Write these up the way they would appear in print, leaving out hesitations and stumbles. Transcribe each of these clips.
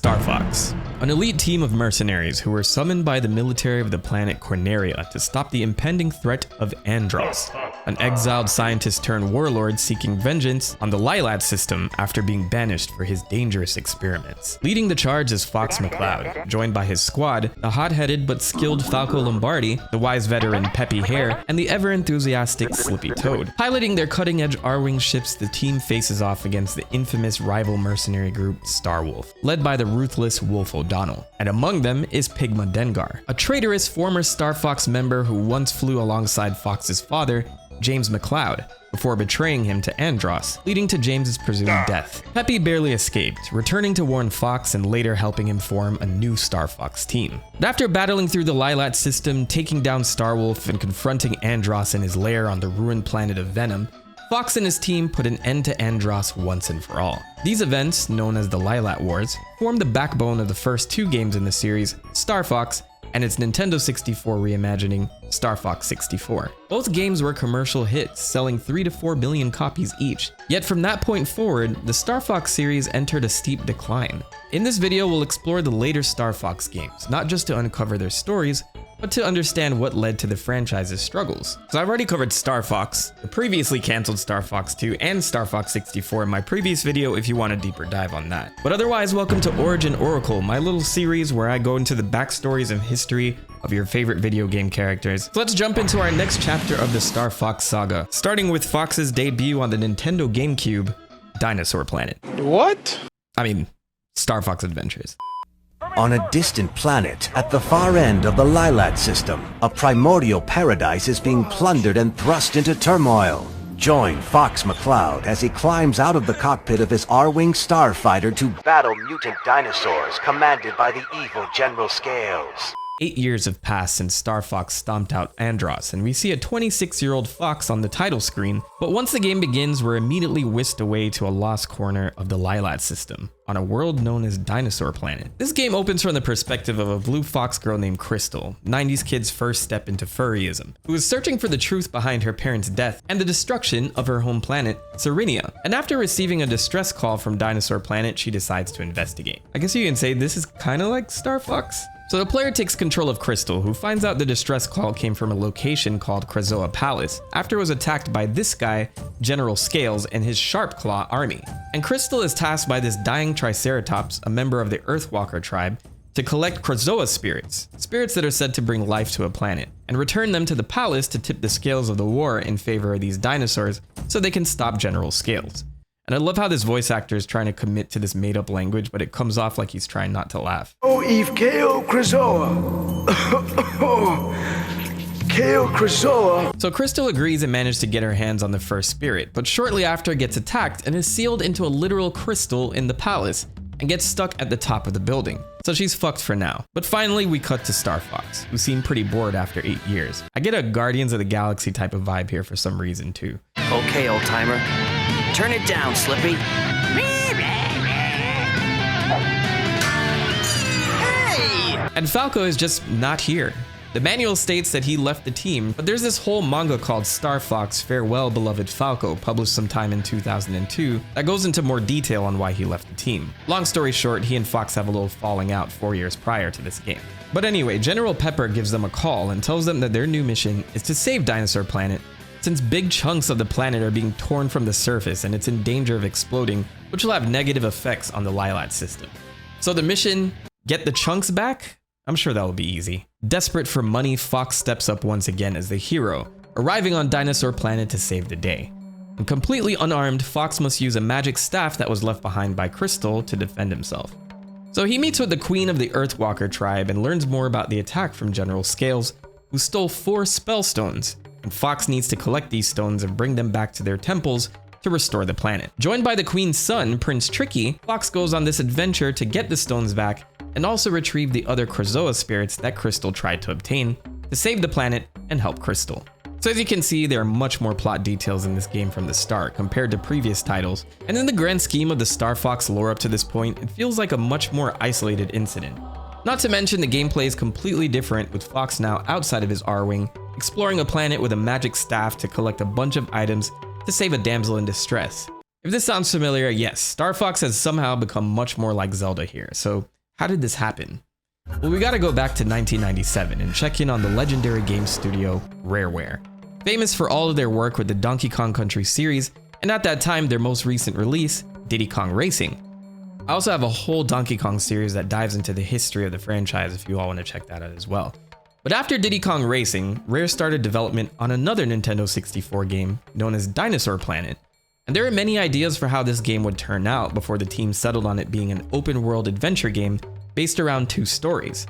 Star Fox, an elite team of mercenaries who were summoned by the military of the planet Corneria to stop the impending threat of Andros, an exiled scientist turned warlord seeking vengeance on the Lilat system after being banished for his dangerous experiments. Leading the charge is Fox McCloud, joined by his squad, the hot-headed but skilled Falco Lombardi, the wise veteran Peppy Hare, and the ever-enthusiastic Slippy Toad. Piloting their cutting-edge R-Wing ships, the team faces off against the infamous rival mercenary group Starwolf, led by the ruthless Wolf O'Donnell. And among them is Pigma Dengar, a traitorous former Star Fox member who once flew alongside Fox's father, James McCloud, before betraying him to Andros, leading to James's presumed death. Peppy barely escaped, returning to warn Fox and later helping him form a new Star Fox team. But after battling through the Lilat system, taking down Starwolf, and confronting Andros in his lair on the ruined planet of Venom, Fox and his team put an end to Andros once and for all. These events, known as the Lilat Wars, formed the backbone of the first two games in the series, Star Fox and its Nintendo 64 reimagining, Star Fox 64. Both games were commercial hits, selling 3 to 4 billion copies each. Yet from that point forward, the Star Fox series entered a steep decline. In this video, we'll explore the later Star Fox games, not just to uncover their stories, but to understand what led to the franchise's struggles. So I've already covered Star Fox, the previously canceled Star Fox 2, and Star Fox 64 in my previous video if you want a deeper dive on that. But otherwise, welcome to Origin Oracle, my little series where I go into the backstories and history of your favorite video game characters. So let's jump into our next chapter of the Star Fox saga, starting with Fox's debut on the Nintendo GameCube, Dinosaur Planet. What? I mean, Star Fox Adventures. On a distant planet at the far end of the Lilat system, a primordial paradise is being plundered and thrust into turmoil. Join Fox McCloud as he climbs out of the cockpit of his R-Wing starfighter to battle mutant dinosaurs commanded by the evil General Scales. 8 years have passed since Star Fox stomped out Andros, and we see a 26-year-old Fox on the title screen, but once the game begins, we're immediately whisked away to a lost corner of the Lilat system, on a world known as Dinosaur Planet. This game opens from the perspective of a blue fox girl named Crystal, 90s kid's first step into furryism, who is searching for the truth behind her parents' death and the destruction of her home planet, Serenia. And after receiving a distress call from Dinosaur Planet, she decides to investigate. I guess you can say this is kind of like Star Fox. So the player takes control of Crystal, who finds out the distress call came from a location called Krazoa Palace, after it was attacked by this guy, General Scales, and his Sharp Claw army. And Crystal is tasked by this dying Triceratops, a member of the Earthwalker tribe, to collect Krazoa spirits that are said to bring life to a planet, and return them to the palace to tip the scales of the war in favor of these dinosaurs so they can stop General Scales. And I love how this voice actor is trying to commit to this made-up language, but it comes off like he's trying not to laugh. Oh, Eve Keo Krazoa. Keo Krazoa. So Crystal agrees and manages to get her hands on the first spirit, but shortly after gets attacked and is sealed into a literal crystal in the palace and gets stuck at the top of the building. So she's fucked for now. But finally, we cut to Star Fox, who seemed pretty bored after 8 years. I get a Guardians of the Galaxy type of vibe here for some reason too. Okay, old timer. Turn it down, Slippy. Hey! And Falco is just not here. The manual states that he left the team, but there's this whole manga called Star Fox Farewell Beloved Falco, published sometime in 2002, that goes into more detail on why he left the team. Long story short, he and Fox have a little falling out 4 years prior to this game. But anyway, General Pepper gives them a call and tells them that their new mission is to save Dinosaur Planet, since big chunks of the planet are being torn from the surface and it's in danger of exploding, which will have negative effects on the Lilat system. So the mission, get the chunks back? I'm sure that will be easy. Desperate for money, Fox steps up once again as the hero, arriving on Dinosaur Planet to save the day. And completely unarmed, Fox must use a magic staff that was left behind by Crystal to defend himself. So he meets with the queen of the Earthwalker tribe and learns more about the attack from General Scales, who stole 4 spell stones, and Fox needs to collect these stones and bring them back to their temples to restore the planet. Joined by the queen's son, Prince Tricky, Fox goes on this adventure to get the stones back and also retrieve the other Krazoa spirits that Crystal tried to obtain to save the planet and help Crystal. So as you can see, there are much more plot details in this game from the start compared to previous titles, and in the grand scheme of the Star Fox lore up to this point, it feels like a much more isolated incident. Not to mention the gameplay is completely different, with Fox now outside of his R-Wing, exploring a planet with a magic staff to collect a bunch of items to save a damsel in distress. If this sounds familiar, yes, Star Fox has somehow become much more like Zelda here. So how did this happen? Well, we gotta go back to 1997 and check in on the legendary game studio Rareware. Famous for all of their work with the Donkey Kong Country series, and at that time their most recent release, Diddy Kong Racing. I also have a whole Donkey Kong series that dives into the history of the franchise if you all want to check that out as well. But after Diddy Kong Racing, Rare started development on another Nintendo 64 game known as Dinosaur Planet. And there were many ideas for how this game would turn out before the team settled on it being an open world adventure game based around 2 stories.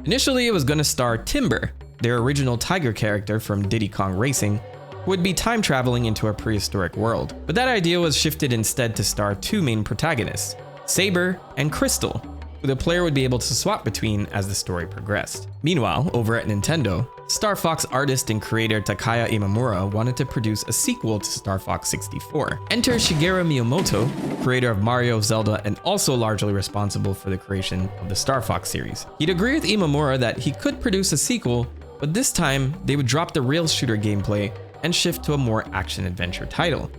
Initially, it was going to star Timber, their original tiger character from Diddy Kong Racing, who would be time traveling into a prehistoric world. But that idea was shifted instead to star 2 main protagonists, Saber and Crystal, who the player would be able to swap between as the story progressed. Meanwhile, over at Nintendo, Star Fox artist and creator Takaya Imamura wanted to produce a sequel to Star Fox 64. Enter Shigeru Miyamoto, creator of Mario, Zelda, and also largely responsible for the creation of the Star Fox series. He'd agree with Imamura that he could produce a sequel, but this time they would drop the rail shooter gameplay and shift to a more action-adventure title.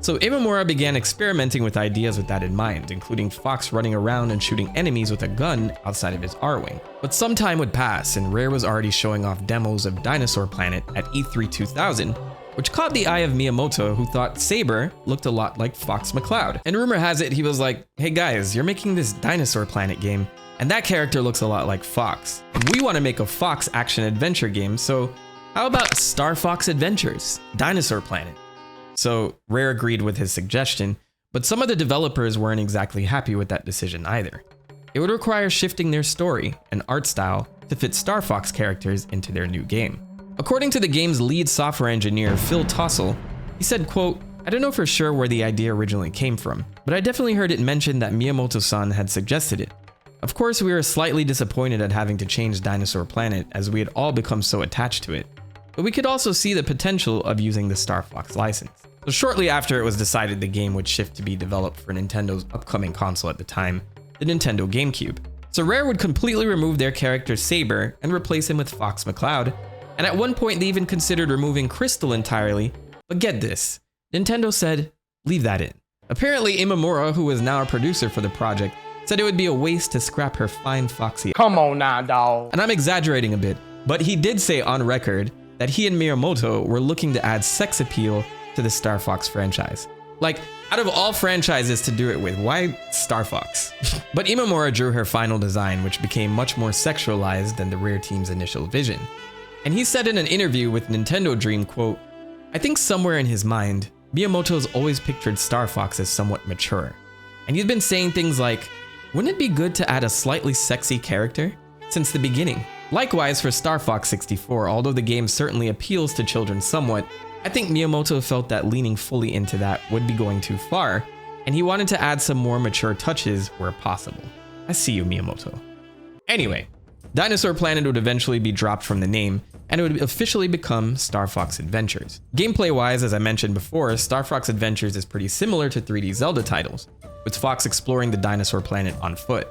So Imamura began experimenting with ideas with that in mind, including Fox running around and shooting enemies with a gun outside of his R-Wing. But some time would pass and Rare was already showing off demos of Dinosaur Planet at E3 2000, which caught the eye of Miyamoto, who thought Saber looked a lot like Fox McCloud. And rumor has it he was like, hey guys, you're making this Dinosaur Planet game, and that character looks a lot like Fox. We want to make a Fox action-adventure game, so how about Star Fox Adventures, Dinosaur Planet? So Rare agreed with his suggestion, but some of the developers weren't exactly happy with that decision either. It would require shifting their story and art style to fit Star Fox characters into their new game. According to the game's lead software engineer, Phil Tossell, he said, quote, I don't know for sure where the idea originally came from, but I definitely heard it mentioned that Miyamoto-san had suggested it. Of course, we were slightly disappointed at having to change Dinosaur Planet as we had all become so attached to it, but we could also see the potential of using the Star Fox license. So shortly after it was decided the game would shift to be developed for Nintendo's upcoming console at the time, the Nintendo GameCube. So Rare would completely remove their character Saber and replace him with Fox McCloud, and at one point they even considered removing Crystal entirely, but get this, Nintendo said, leave that in. Apparently Imamura, who was now a producer for the project, said it would be a waste to scrap her fine foxy. Come on now, dawg. And I'm exaggerating a bit, but he did say on record that he and Miyamoto were looking to add sex appeal to the Star Fox franchise. Like, out of all franchises to do it with, why Star Fox? But Imamura drew her final design, which became much more sexualized than the Rare team's initial vision. And he said in an interview with Nintendo Dream, quote, I think somewhere in his mind, Miyamoto's always pictured Star Fox as somewhat mature. And he's been saying things like, wouldn't it be good to add a slightly sexy character? Since the beginning. Likewise for Star Fox 64, although the game certainly appeals to children somewhat, I think Miyamoto felt that leaning fully into that would be going too far, and he wanted to add some more mature touches where possible. I see you, Miyamoto. Anyway, Dinosaur Planet would eventually be dropped from the name, and it would officially become Star Fox Adventures. Gameplay-wise, as I mentioned before, Star Fox Adventures is pretty similar to 3D Zelda titles, with Fox exploring the Dinosaur Planet on foot.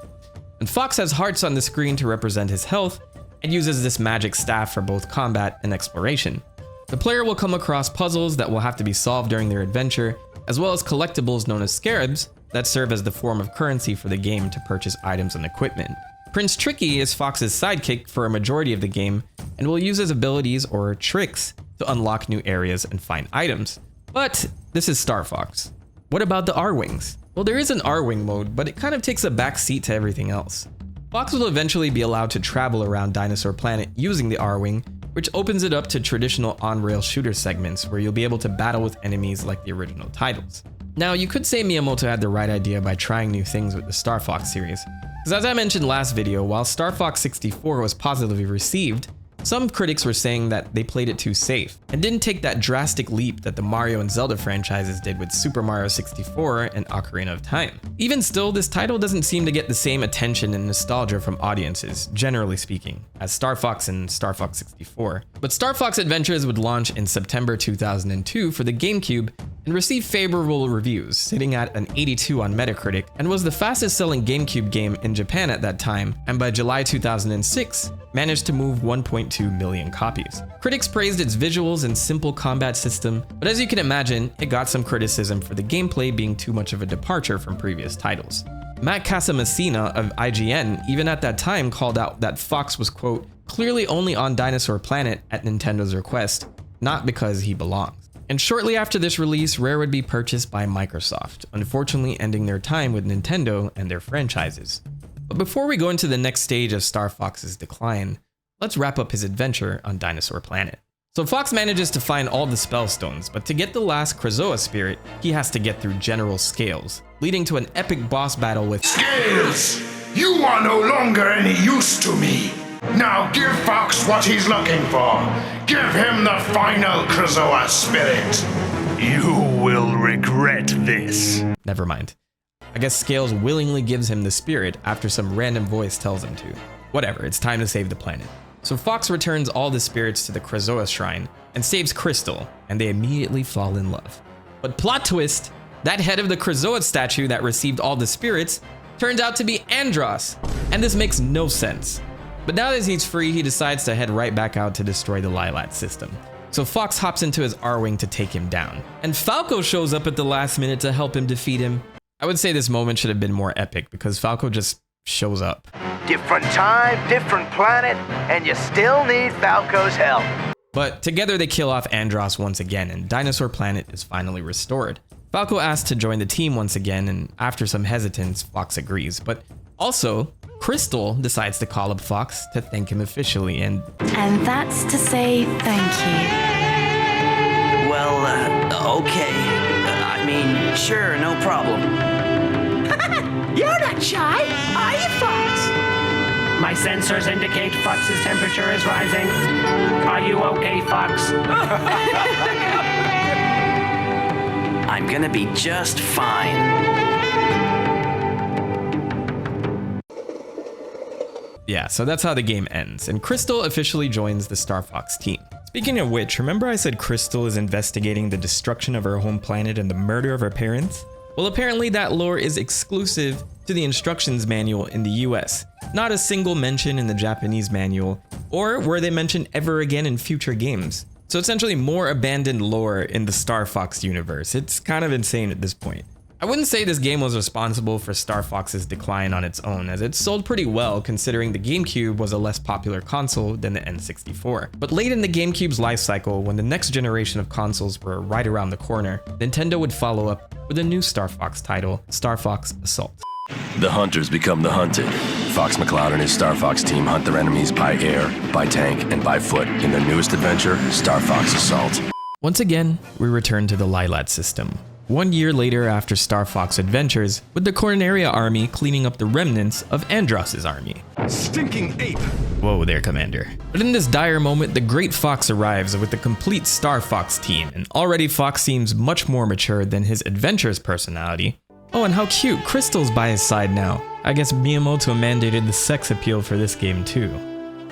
And Fox has hearts on the screen to represent his health, and uses this magic staff for both combat and exploration. The player will come across puzzles that will have to be solved during their adventure, as well as collectibles known as scarabs that serve as the form of currency for the game to purchase items and equipment. Prince Tricky is Fox's sidekick for a majority of the game, and will use his abilities or tricks to unlock new areas and find items. But this is Star Fox. What about the R-Wings? Well, there is an R-Wing mode, but it kind of takes a back seat to everything else. Fox will eventually be allowed to travel around Dinosaur Planet using the R-Wing, which opens it up to traditional on-rail shooter segments where you'll be able to battle with enemies like the original titles. Now, you could say Miyamoto had the right idea by trying new things with the Star Fox series, because as I mentioned last video, while Star Fox 64 was positively received, some critics were saying that they played it too safe, and didn't take that drastic leap that the Mario and Zelda franchises did with Super Mario 64 and Ocarina of Time. Even still, this title doesn't seem to get the same attention and nostalgia from audiences, generally speaking, as Star Fox and Star Fox 64. But Star Fox Adventures would launch in September 2002 for the GameCube, and received favorable reviews, sitting at an 82 on Metacritic, and was the fastest selling GameCube game in Japan at that time, and by July 2006, managed to move 1.2 million copies. Critics praised its visuals and simple combat system, but as you can imagine, it got some criticism for the gameplay being too much of a departure from previous titles. Matt Casamassina of IGN even at that time called out that Fox was, quote, clearly only on Dinosaur Planet at Nintendo's request, not because he belongs. And shortly after this release, Rare would be purchased by Microsoft, unfortunately ending their time with Nintendo and their franchises. But before we go into the next stage of Star Fox's decline, let's wrap up his adventure on Dinosaur Planet. So Fox manages to find all the Spellstones, but to get the last Krazoa spirit, he has to get through General Scales, leading to an epic boss battle with Scales, you are no longer any use to me. Now give Fox what he's looking for. Give him the final Krazoa spirit. You will regret this. Never mind. I guess Scales willingly gives him the spirit after some random voice tells him to. Whatever, it's time to save the planet. So Fox returns all the spirits to the Krazoa shrine and saves Crystal, and they immediately fall in love. But plot twist, that head of the Krazoa statue that received all the spirits turns out to be Andros, and this makes no sense. But now that he's free, he decides to head right back out to destroy the Lilat system. So Fox hops into his R-Wing to take him down. And Falco shows up at the last minute to help him defeat him. I would say this moment should have been more epic because Falco just shows up. Different time, different planet, and you still need Falco's help. But together they kill off Andros once again, and Dinosaur Planet is finally restored. Falco asks to join the team once again, and after some hesitance, Fox agrees. But also, Crystal decides to call up Fox to thank him officially, and that's to say thank you. Well, okay. I mean, sure, no problem. You're not shy, are you, Fox? My sensors indicate Fox's temperature is rising. Are you okay, Fox? I'm gonna be just fine. yeah, so that's how the game ends, and Crystal officially joins the Star Fox team. Speaking of which, remember I said Crystal is investigating the destruction of her home planet and the murder of her parents? Well, apparently that lore is exclusive to the instructions manual in the US. Not a single mention in the Japanese manual, or were they mentioned ever again in future games. So essentially more abandoned lore in the Star Fox universe. It's kind of insane at this point. I wouldn't say this game was responsible for Star Fox's decline on its own, as it sold pretty well considering the GameCube was a less popular console than the N64. But late in the GameCube's life cycle, when the next generation of consoles were right around the corner, Nintendo would follow up with a new Star Fox title, Star Fox Assault. The hunters become the hunted. Fox McCloud and his Star Fox team hunt their enemies by air, by tank, and by foot in their newest adventure, Star Fox Assault. Once again, we return to the Lilat system. 1 year later after Star Fox Adventures, with the Corneria army cleaning up the remnants of Andros's army. Stinking ape. Whoa there, Commander. But in this dire moment, the Great Fox arrives with the complete Star Fox team, and already Fox seems much more mature than his adventurous personality. Oh, and how cute, Crystal's by his side now. I guess Miyamoto mandated the sex appeal for this game too.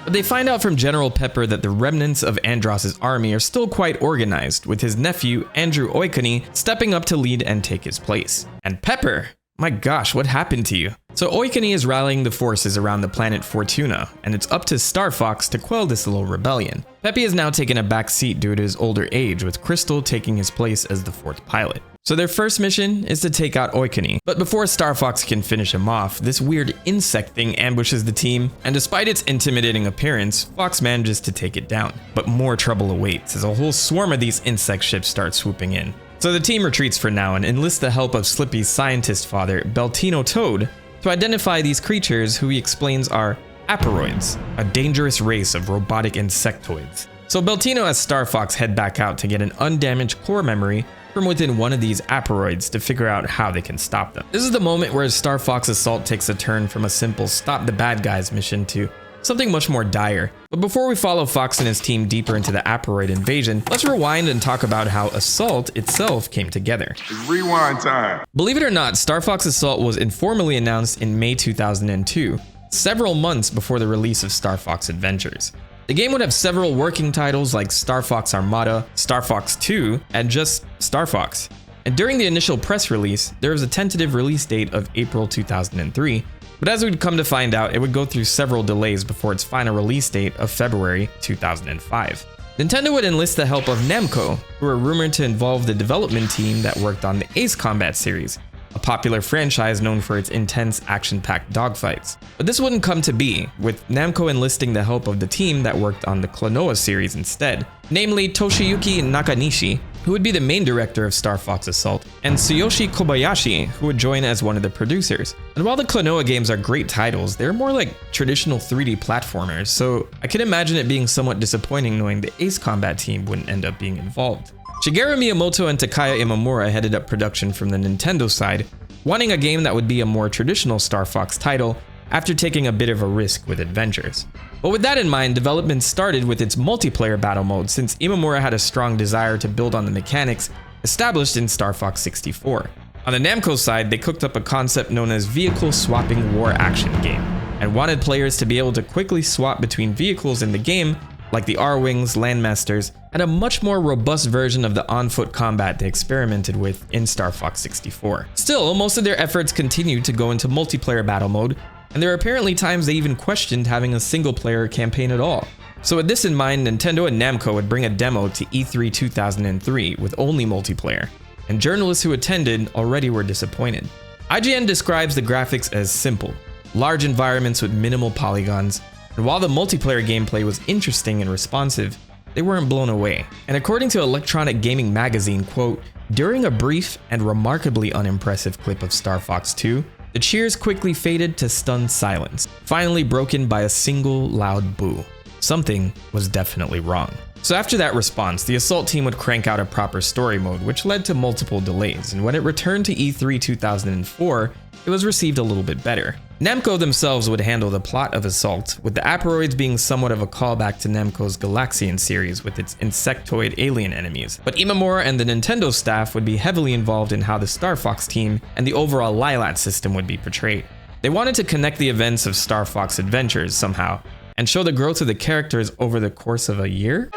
But they find out from General Pepper that the remnants of Andros's army are still quite organized, with his nephew, Andrew Oikoni, stepping up to lead and take his place. And Pepper! My gosh, what happened to you? So Oikoni is rallying the forces around the planet Fortuna, and it's up to Star Fox to quell this little rebellion. Peppy has now taken a back seat due to his older age, with Crystal taking his place as the fourth pilot. So their first mission is to take out Oikoni, but before Star Fox can finish him off, this weird insect thing ambushes the team, and despite its intimidating appearance, Fox manages to take it down. But more trouble awaits as a whole swarm of these insect ships start swooping in. So the team retreats for now and enlists the help of Slippy's scientist father, Beltino Toad, to identify these creatures who he explains are Aporoids, a dangerous race of robotic insectoids. So Beltino has Star Fox head back out to get an undamaged core memory from within one of these Aporoids to figure out how they can stop them. This is the moment where Star Fox Assault takes a turn from a simple stop the bad guys mission to something much more dire. But before we follow Fox and his team deeper into the Aporoid invasion, let's rewind and talk about how Assault itself came together. It's rewind time. Believe it or not, Star Fox Assault was informally announced in May 2002, several months before the release of Star Fox Adventures. The game would have several working titles like Star Fox Armada, Star Fox 2, and just Star Fox. And during the initial press release, there was a tentative release date of April 2003, but as we'd come to find out, it would go through several delays before its final release date of February 2005. Nintendo would enlist the help of Namco, who were rumored to involve the development team that worked on the Ace Combat series, a popular franchise known for its intense action-packed dogfights. But this wouldn't come to be, with Namco enlisting the help of the team that worked on the Klonoa series instead, namely Toshiyuki Nakanishi, who would be the main director of Star Fox Assault, and Tsuyoshi Kobayashi, who would join as one of the producers. And while the Klonoa games are great titles, they're more like traditional 3D platformers, so I can imagine it being somewhat disappointing knowing the Ace Combat team wouldn't end up being involved. Shigeru Miyamoto and Takaya Imamura headed up production from the Nintendo side, wanting a game that would be a more traditional Star Fox title after taking a bit of a risk with adventures. But with that in mind, development started with its multiplayer battle mode since Imamura had a strong desire to build on the mechanics established in Star Fox 64. On the Namco side, they cooked up a concept known as vehicle swapping war action game, and wanted players to be able to quickly swap between vehicles in the game, like the R-Wings, Landmasters, and a much more robust version of the on-foot combat they experimented with in Star Fox 64. Still, most of their efforts continued to go into multiplayer battle mode, and there are apparently times they even questioned having a single-player campaign at all. So with this in mind, Nintendo and Namco would bring a demo to E3 2003 with only multiplayer, and journalists who attended already were disappointed. IGN describes the graphics as simple, large environments with minimal polygons, and while the multiplayer gameplay was interesting and responsive, they weren't blown away. And according to Electronic Gaming Magazine, quote, "During a brief and remarkably unimpressive clip of Star Fox 2, the cheers quickly faded to stunned silence, finally broken by a single loud boo. Something was definitely wrong." So after that response, the Assault team would crank out a proper story mode, which led to multiple delays, and when it returned to E3 2004, it was received a little bit better. Namco themselves would handle the plot of Assault, with the Aperoids being somewhat of a callback to Namco's Galaxian series with its insectoid alien enemies. But Imamura and the Nintendo staff would be heavily involved in how the Star Fox team and the overall Lilat system would be portrayed. They wanted to connect the events of Star Fox Adventures somehow, and show the growth of the characters over the course of a year?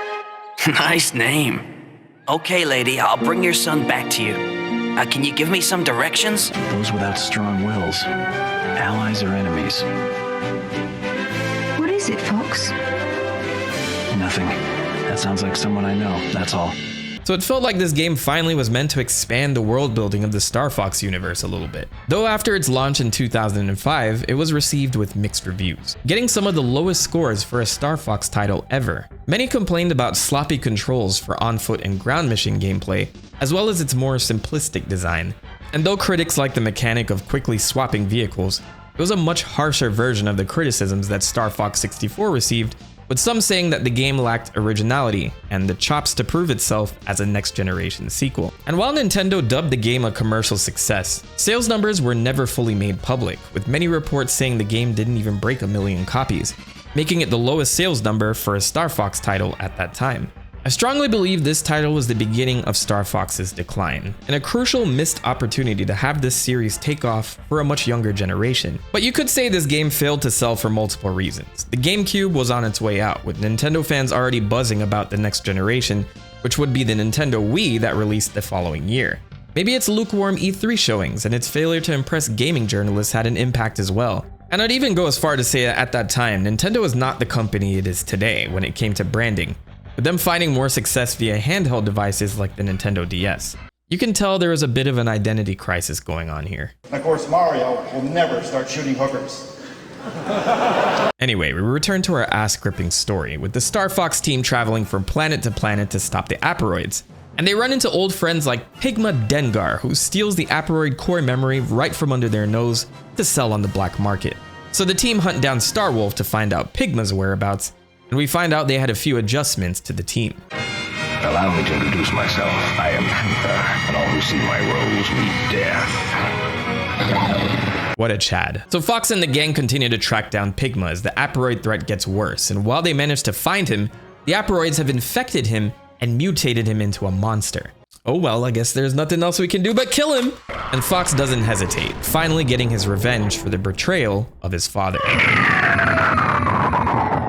Nice name. Okay, lady, I'll bring your son back to you. Can you give me some directions? Those without strong wills, allies or enemies? What is it, Fox? Nothing. That sounds like someone I know, that's all. So it felt like this game finally was meant to expand the world building of the Star Fox universe a little bit. Though after its launch in 2005, it was received with mixed reviews, getting some of the lowest scores for a Star Fox title ever. Many complained about sloppy controls for on-foot and ground mission gameplay, as well as its more simplistic design. And though critics liked the mechanic of quickly swapping vehicles, it was a much harsher version of the criticisms that Star Fox 64 received, with some saying that the game lacked originality and the chops to prove itself as a next-generation sequel. And while Nintendo dubbed the game a commercial success, sales numbers were never fully made public, with many reports saying the game didn't even break 1 million copies, making it the lowest sales number for a Star Fox title at that time. I strongly believe this title was the beginning of Star Fox's decline, and a crucial missed opportunity to have this series take off for a much younger generation. But you could say this game failed to sell for multiple reasons. The GameCube was on its way out, with Nintendo fans already buzzing about the next generation, which would be the Nintendo Wii that released the following year. Maybe its lukewarm E3 showings and its failure to impress gaming journalists had an impact as well. And I'd even go as far to say that at that time, Nintendo was not the company it is today when it came to branding, with them finding more success via handheld devices like the Nintendo DS. You can tell there was a bit of an identity crisis going on here. Of course, Mario will never start shooting hookers. Anyway, we return to our ass-gripping story, with the Star Fox team traveling from planet to stop the Aperoids. And they run into old friends like Pigma Dengar, who steals the Aperoid core memory right from under their nose to sell on the black market. So the team hunt down Starwolf to find out Pigma's whereabouts, and we find out they had a few adjustments to the team. Allow me to introduce myself. I am Panther, and all who see my roles meet death. What a Chad. So Fox and the gang continue to track down Pigma as the Aperoid threat gets worse, and while they manage to find him, the Aperoids have infected him and mutated him into a monster. Oh well, I guess there's nothing else we can do but kill him! And Fox doesn't hesitate, finally getting his revenge for the betrayal of his father.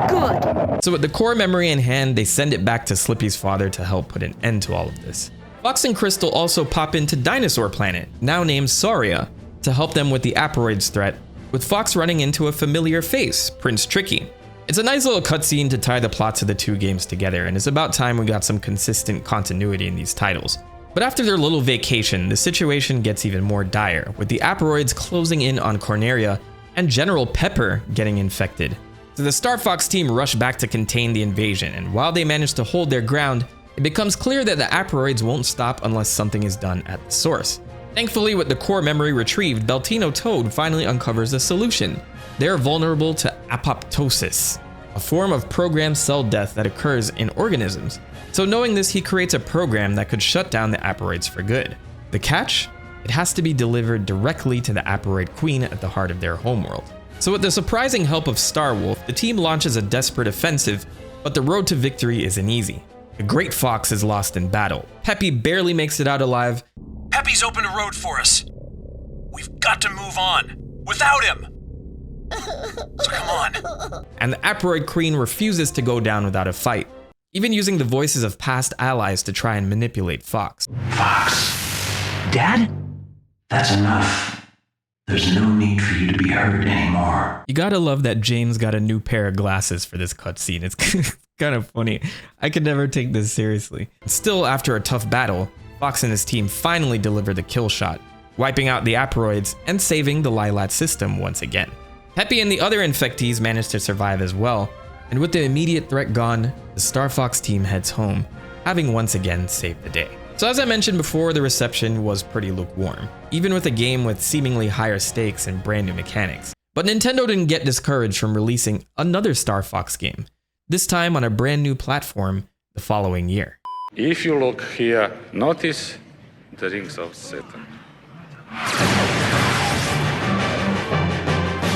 Good. So with the core memory in hand, they send it back to Slippy's father to help put an end to all of this. Fox and Crystal also pop into Dinosaur Planet, now named Sauria, to help them with the Aperoids threat, with Fox running into a familiar face, Prince Tricky. It's a nice little cutscene to tie the plots of the two games together, and it's about time we got some consistent continuity in these titles. But after their little vacation, the situation gets even more dire, with the Aperoids closing in on Corneria and General Pepper getting infected. So the Star Fox team rush back to contain the invasion, and while they manage to hold their ground, it becomes clear that the Aperoids won't stop unless something is done at the source. Thankfully, with the core memory retrieved, Beltino Toad finally uncovers a solution. They're vulnerable to apoptosis, a form of programmed cell death that occurs in organisms. So knowing this, he creates a program that could shut down the Aperoids for good. The catch? It has to be delivered directly to the Aperoid Queen at the heart of their homeworld. So with the surprising help of Starwolf, the team launches a desperate offensive, but the road to victory isn't easy. The Great Fox is lost in battle. Peppy barely makes it out alive. Peppy's opened a road for us. We've got to move on. Without him. So come on. And the Aperoid Queen refuses to go down without a fight, even using the voices of past allies to try and manipulate Fox. Fox. Dad? That's enough. There's no need for you to be hurt anymore. You gotta love that James got a new pair of glasses for this cutscene. It's kind of funny. I could never take this seriously. Still, after a tough battle, Fox and his team finally deliver the kill shot, wiping out the Aperoids and saving the Lilat system once again. Peppy and the other infectees manage to survive as well, and with the immediate threat gone, the Star Fox team heads home, having once again saved the day. So as I mentioned before, the reception was pretty lukewarm, even with a game with seemingly higher stakes and brand new mechanics. But Nintendo didn't get discouraged from releasing another Star Fox game, this time on a brand new platform the following year. If you look here, notice the rings of Saturn.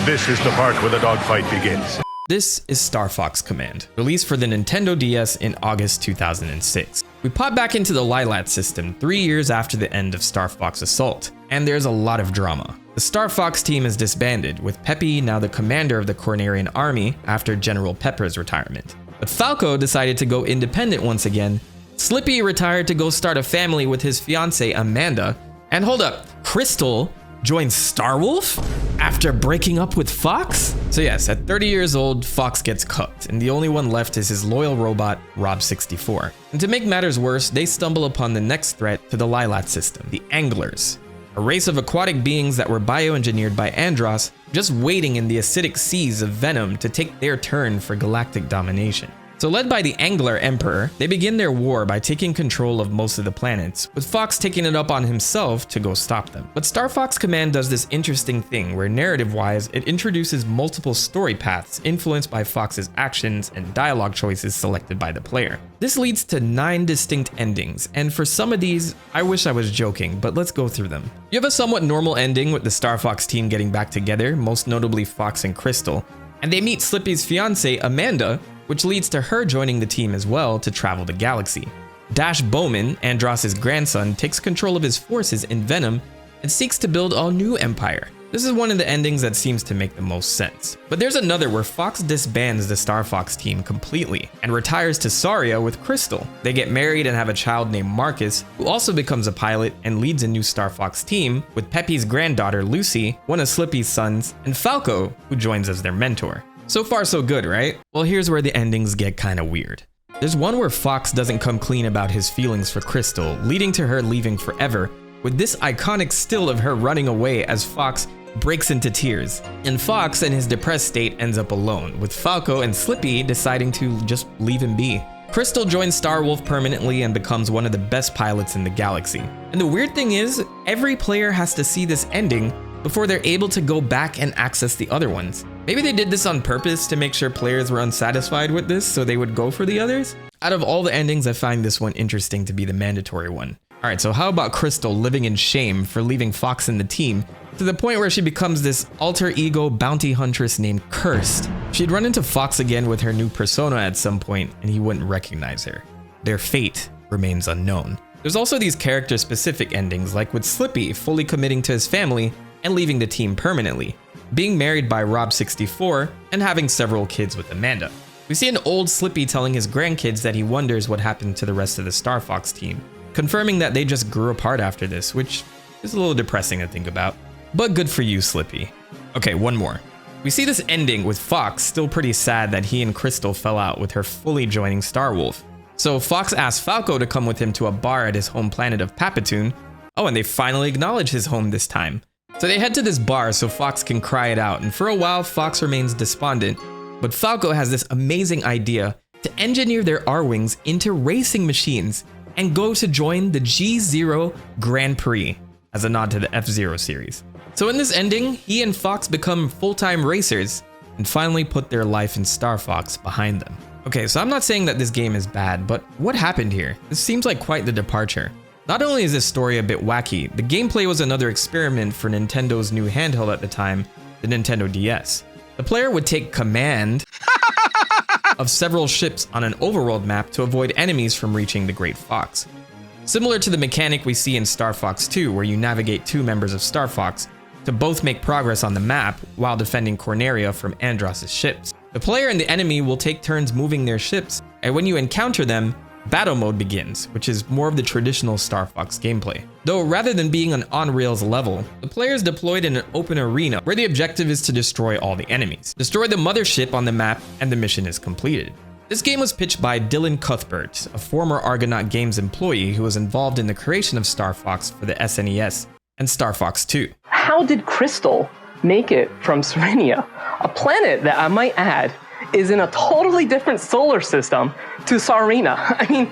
This is the part where the dogfight begins. This is Star Fox Command, released for the Nintendo DS in August 2006. We pop back into the Lilat system 3 years after the end of Star Fox Assault, and there's a lot of drama. The Star Fox team is disbanded, with Peppy now the commander of the Cornerian army after General Pepper's retirement. But Falco decided to go independent once again, Slippy retired to go start a family with his fiancée Amanda, and hold up, Crystal joins Starwolf after breaking up with Fox? So yes, at 30 years old, Fox gets cooked, and the only one left is his loyal robot, Rob64. And to make matters worse, they stumble upon the next threat to the Lilat system, the Anglers, a race of aquatic beings that were bioengineered by Andros, just waiting in the acidic seas of venom to take their turn for galactic domination. So led by the Angler Emperor, they begin their war by taking control of most of the planets, with Fox taking it up on himself to go stop them. But Star Fox Command does this interesting thing where narrative-wise, it introduces multiple story paths influenced by Fox's actions and dialogue choices selected by the player. This leads to 9 distinct endings, and for some of these, I wish I was joking, but let's go through them. You have a somewhat normal ending with the Star Fox team getting back together, most notably Fox and Crystal, and they meet Slippy's fiancée, Amanda, which leads to her joining the team as well to travel the galaxy. Dash Bowman, Andros' grandson, takes control of his forces in Venom and seeks to build a new empire. This is one of the endings that seems to make the most sense. But there's another where Fox disbands the Star Fox team completely and retires to Sauria with Crystal. They get married and have a child named Marcus, who also becomes a pilot and leads a new Star Fox team with Peppy's granddaughter Lucy, one of Slippy's sons, and Falco, who joins as their mentor. So far so good, right? Well, here's where the endings get kinda weird. There's one where Fox doesn't come clean about his feelings for Crystal, leading to her leaving forever, with this iconic still of her running away as Fox breaks into tears. And Fox, in his depressed state, ends up alone, with Falco and Slippy deciding to just leave him be. Crystal joins Starwolf permanently and becomes one of the best pilots in the galaxy. And the weird thing is, every player has to see this ending before they're able to go back and access the other ones. Maybe they did this on purpose to make sure players were unsatisfied with this so they would go for the others? Out of all the endings, I find this one interesting to be the mandatory one. Alright, so how about Crystal living in shame for leaving Fox and the team, to the point where she becomes this alter ego bounty huntress named Cursed. She'd run into Fox again with her new persona at some point, and he wouldn't recognize her. Their fate remains unknown. There's also these character-specific endings, like with Slippy fully committing to his family and leaving the team permanently, being married by Rob64, and having several kids with Amanda. We see an old Slippy telling his grandkids that he wonders what happened to the rest of the Star Fox team, confirming that they just grew apart after this, which is a little depressing to think about. But good for you, Slippy. Okay, one more. We see this ending with Fox still pretty sad that he and Crystal fell out, with her fully joining Starwolf. So Fox asks Falco to come with him to a bar at his home planet of Papatoon. Oh, and they finally acknowledge his home this time. So they head to this bar so Fox can cry it out, and for a while Fox remains despondent, but Falco has this amazing idea to engineer their R-Wings into racing machines and go to join the G0 Grand Prix, as a nod to the F-Zero series. So in this ending, he and Fox become full-time racers and finally put their life in Star Fox behind them. Okay, so I'm not saying that this game is bad, but what happened here? This seems like quite the departure. Not only is this story a bit wacky, the gameplay was another experiment for Nintendo's new handheld at the time, the Nintendo DS. The player would take command of several ships on an overworld map to avoid enemies from reaching the Great Fox. Similar to the mechanic we see in Star Fox 2, where you navigate two members of Star Fox to both make progress on the map while defending Corneria from Andros' ships. The player and the enemy will take turns moving their ships, and when you encounter them, battle mode begins, which is more of the traditional Star Fox gameplay. Though rather than being an on-rails level, the player is deployed in an open arena where the objective is to destroy all the enemies. Destroy the mothership on the map and the mission is completed. This game was pitched by Dylan Cuthbert, a former Argonaut Games employee who was involved in the creation of Star Fox for the SNES and Star Fox 2. How did Crystal make it from Serenia, a planet that I might add is in a totally different solar system, to Sarina? I mean,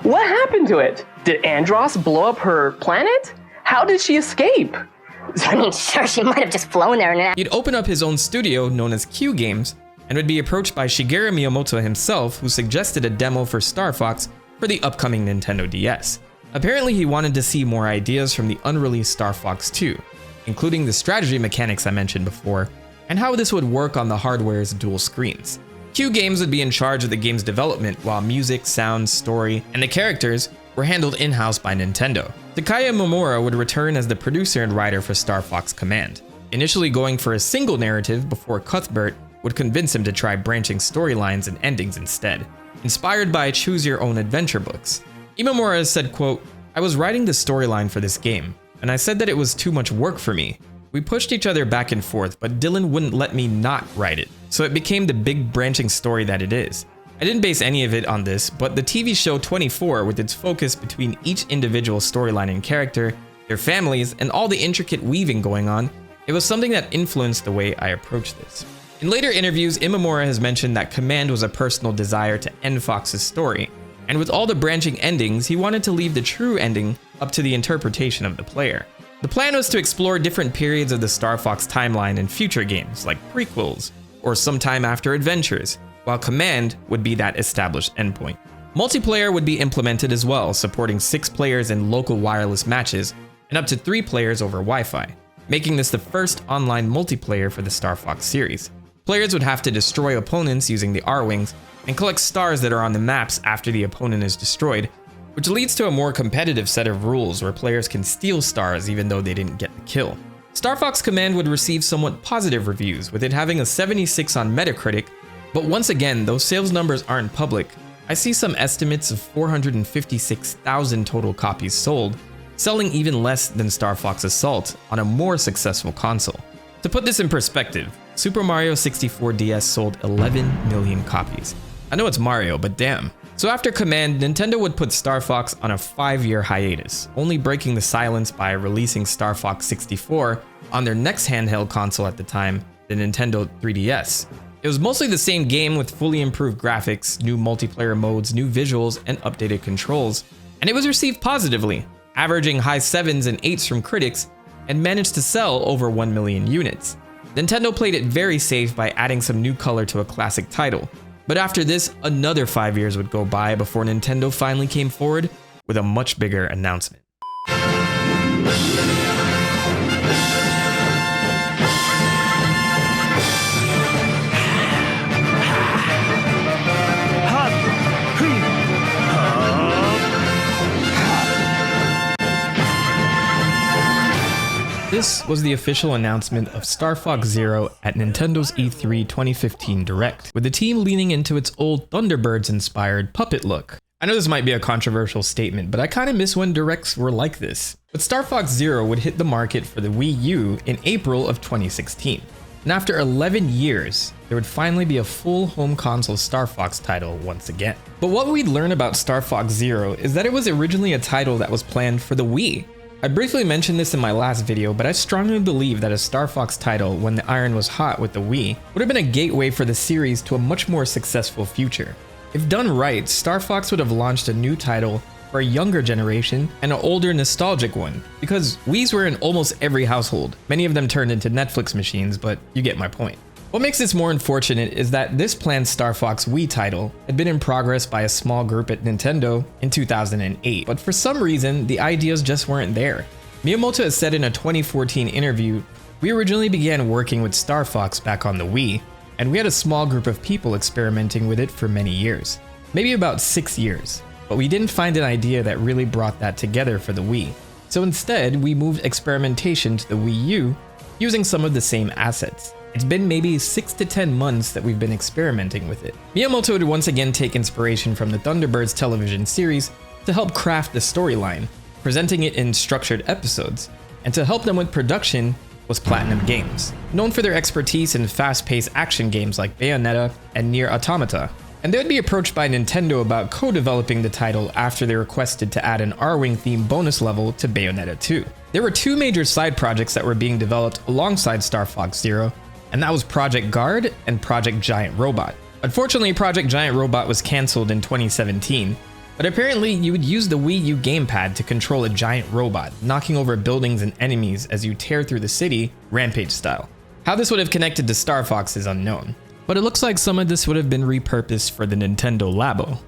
what happened to it? Did Andros blow up her planet? How did she escape? I mean, sure, she might have just flown there and... He'd open up his own studio known as Q Games and would be approached by Shigeru Miyamoto himself, who suggested a demo for Star Fox for the upcoming Nintendo DS. Apparently he wanted to see more ideas from the unreleased Star Fox 2, including the strategy mechanics I mentioned before, and how this would work on the hardware's dual screens. Q Games would be in charge of the game's development, while music, sound, story, and the characters were handled in-house by Nintendo. Takaya Momura would return as the producer and writer for Star Fox Command, initially going for a single narrative before Cuthbert would convince him to try branching storylines and endings instead, inspired by choose-your-own-adventure books. Imamura said, quote, "I was writing the storyline for this game, and I said that it was too much work for me. We pushed each other back and forth, but Dylan wouldn't let me not write it, so it became the big branching story that it is. I didn't base any of it on this, but the TV show 24, with its focus between each individual storyline and character, their families, and all the intricate weaving going on, it was something that influenced the way I approached this." In later interviews, Imamura has mentioned that Command was a personal desire to end Fox's story, and with all the branching endings, he wanted to leave the true ending up to the interpretation of the player. The plan was to explore different periods of the Star Fox timeline in future games, like prequels, or sometime after adventures, while Command would be that established endpoint. Multiplayer would be implemented as well, supporting 6 players in local wireless matches, and up to 3 players over Wi-Fi, making this the first online multiplayer for the Star Fox series. Players would have to destroy opponents using the R-Wings, and collect stars that are on the maps after the opponent is destroyed, which leads to a more competitive set of rules where players can steal stars even though they didn't get the kill. Star Fox Command would receive somewhat positive reviews, with it having a 76 on Metacritic, but once again, those sales numbers aren't public. I see some estimates of 456,000 total copies sold, selling even less than Star Fox Assault on a more successful console. To put this in perspective, Super Mario 64 DS sold 11 million copies. I know it's Mario, but damn. So after Command, Nintendo would put Star Fox on a 5-year hiatus, only breaking the silence by releasing Star Fox 64 on their next handheld console at the time, the Nintendo 3DS. It was mostly the same game with fully improved graphics, new multiplayer modes, new visuals, and updated controls, and it was received positively, averaging high 7s and 8s from critics, and managed to sell over 1 million units. Nintendo played it very safe by adding some new color to a classic title. But after this, another 5 years would go by before Nintendo finally came forward with a much bigger announcement. This was the official announcement of Star Fox Zero at Nintendo's E3 2015 Direct, with the team leaning into its old Thunderbirds-inspired puppet look. I know this might be a controversial statement, but I kind of miss when directs were like this. But Star Fox Zero would hit the market for the Wii U in April of 2016. And after 11 years, there would finally be a full home console Star Fox title once again. But what we'd learn about Star Fox Zero is that it was originally a title that was planned for the Wii. I briefly mentioned this in my last video, but I strongly believe that a Star Fox title when the iron was hot with the Wii would have been a gateway for the series to a much more successful future. If done right, Star Fox would have launched a new title for a younger generation and an older nostalgic one, because Wiis were in almost every household. Many of them turned into Netflix machines, but you get my point. What makes this more unfortunate is that this planned Star Fox Wii title had been in progress by a small group at Nintendo in 2008, but for some reason, the ideas just weren't there. Miyamoto has said in a 2014 interview, "We originally began working with Star Fox back on the Wii, and we had a small group of people experimenting with it for many years, maybe about 6 years, but we didn't find an idea that really brought that together for the Wii. So instead, we moved experimentation to the Wii U using some of the same assets. It's been maybe 6 to 10 months that we've been experimenting with it." Miyamoto would once again take inspiration from the Thunderbirds television series to help craft the storyline, presenting it in structured episodes, and to help them with production was Platinum Games, known for their expertise in fast-paced action games like Bayonetta and Nier Automata. And they would be approached by Nintendo about co-developing the title after they requested to add an R-Wing themed bonus level to Bayonetta 2. There were 2 major side projects that were being developed alongside Star Fox Zero, and that was Project Guard and Project Giant Robot. Unfortunately, Project Giant Robot was cancelled in 2017, but apparently you would use the Wii U gamepad to control a giant robot, knocking over buildings and enemies as you tear through the city, Rampage style. How this would have connected to Star Fox is unknown, but it looks like some of this would have been repurposed for the Nintendo Labo.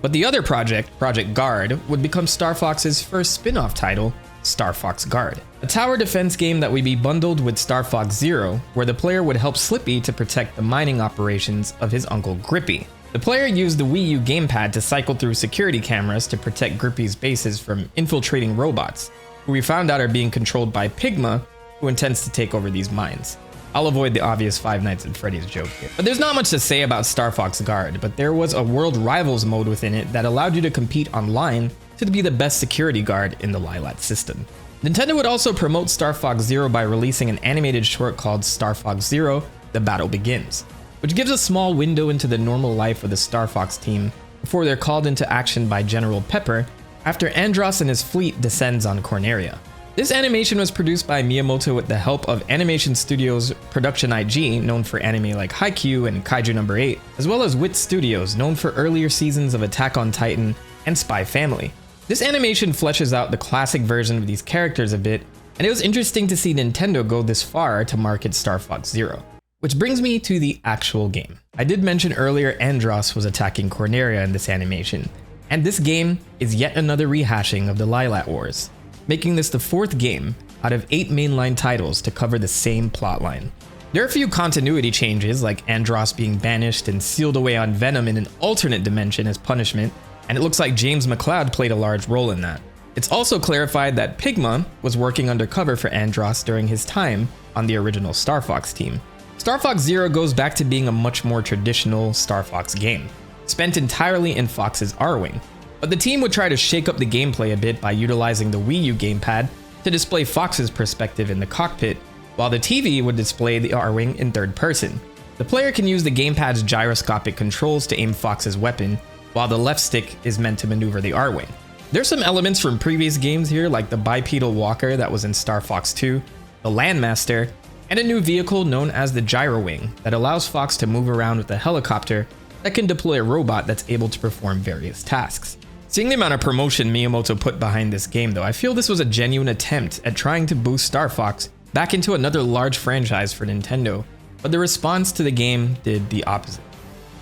But the other project, Project Guard, would become Star Fox's first spin-off title, Star Fox Guard, a tower defense game that would be bundled with Star Fox Zero, where the player would help Slippy to protect the mining operations of his uncle Grippy. The player used the Wii U gamepad to cycle through security cameras to protect Grippy's bases from infiltrating robots, who we found out are being controlled by Pigma, who intends to take over these mines. I'll avoid the obvious Five Nights at Freddy's joke here. But there's not much to say about Star Fox Guard, but there was a World Rivals mode within it that allowed you to compete online to be the best security guard in the Lilat system. Nintendo would also promote Star Fox Zero by releasing an animated short called Star Fox Zero: The Battle Begins, which gives a small window into the normal life of the Star Fox team before they're called into action by General Pepper after Andross and his fleet descends on Corneria. This animation was produced by Miyamoto with the help of Animation Studios Production IG, known for anime like Haikyuu and Kaiju No. 8, as well as Wit Studios, known for earlier seasons of Attack on Titan and Spy Family. This animation fleshes out the classic version of these characters a bit, and it was interesting to see Nintendo go this far to market Star Fox Zero. Which brings me to the actual game. I did mention earlier Andross was attacking Corneria in this animation, and this game is yet another rehashing of the Lilat Wars, making this the 4th game out of 8 mainline titles to cover the same plotline. There are a few continuity changes, like Andross being banished and sealed away on Venom in an alternate dimension as punishment, and it looks like James McLeod played a large role in that. It's also clarified that Pigma was working undercover for Andross during his time on the original Star Fox team. Star Fox Zero goes back to being a much more traditional Star Fox game, spent entirely in Fox's R-Wing, but the team would try to shake up the gameplay a bit by utilizing the Wii U gamepad to display Fox's perspective in the cockpit, while the TV would display the R-Wing in 3rd person. The player can use the gamepad's gyroscopic controls to aim Fox's weapon, while the left stick is meant to maneuver the R-Wing. There's some elements from previous games here, like the bipedal walker that was in Star Fox 2, the Landmaster, and a new vehicle known as the Gyro Wing that allows Fox to move around with a helicopter that can deploy a robot that's able to perform various tasks. Seeing the amount of promotion Miyamoto put behind this game though, I feel this was a genuine attempt at trying to boost Star Fox back into another large franchise for Nintendo, but the response to the game did the opposite.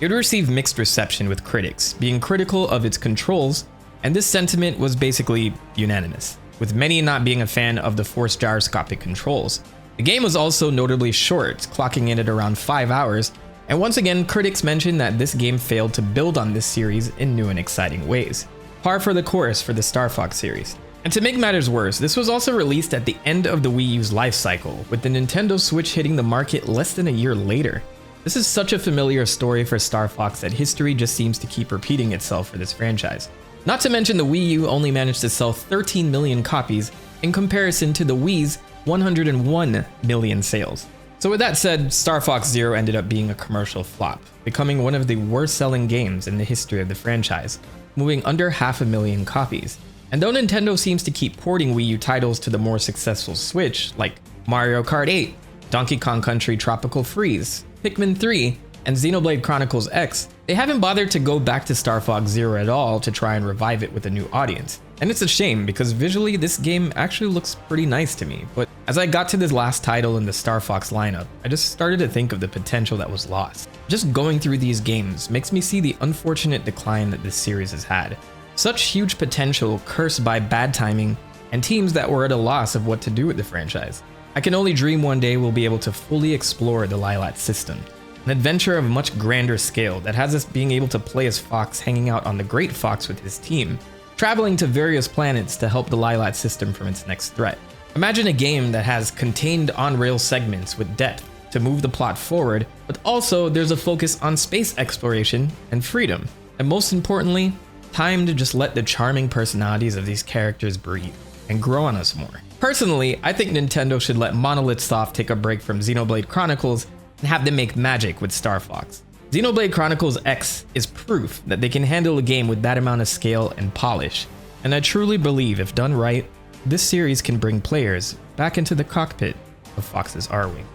It would receive mixed reception with critics, being critical of its controls, and this sentiment was basically unanimous, with many not being a fan of the forced gyroscopic controls. The game was also notably short, clocking in at around 5 hours, and once again critics mentioned that this game failed to build on this series in new and exciting ways. Par for the course for the Star Fox series. And to make matters worse, this was also released at the end of the Wii U's life cycle, with the Nintendo Switch hitting the market less than a year later. This is such a familiar story for Star Fox that history just seems to keep repeating itself for this franchise. Not to mention the Wii U only managed to sell 13 million copies in comparison to the Wii's 101 million sales. So with that said, Star Fox Zero ended up being a commercial flop, becoming one of the worst selling games in the history of the franchise, moving under 500,000 copies. And though Nintendo seems to keep porting Wii U titles to the more successful Switch, like Mario Kart 8, Donkey Kong Country Tropical Freeze, Pikmin 3, and Xenoblade Chronicles X, they haven't bothered to go back to Star Fox Zero at all to try and revive it with a new audience. And it's a shame because visually this game actually looks pretty nice to me, but as I got to this last title in the Star Fox lineup, I just started to think of the potential that was lost. Just going through these games makes me see the unfortunate decline that this series has had. Such huge potential cursed by bad timing and teams that were at a loss of what to do with the franchise. I can only dream one day we'll be able to fully explore the Lylat system. An adventure of much grander scale that has us being able to play as Fox hanging out on the Great Fox with his team, traveling to various planets to help the Lylat system from its next threat. Imagine a game that has contained on-rail segments with depth to move the plot forward, but also there's a focus on space exploration and freedom. And most importantly, time to just let the charming personalities of these characters breathe and grow on us more. Personally, I think Nintendo should let Monolith Soft take a break from Xenoblade Chronicles and have them make magic with Star Fox. Xenoblade Chronicles X is proof that they can handle a game with that amount of scale and polish, and I truly believe if done right, this series can bring players back into the cockpit of Fox's R-Wing.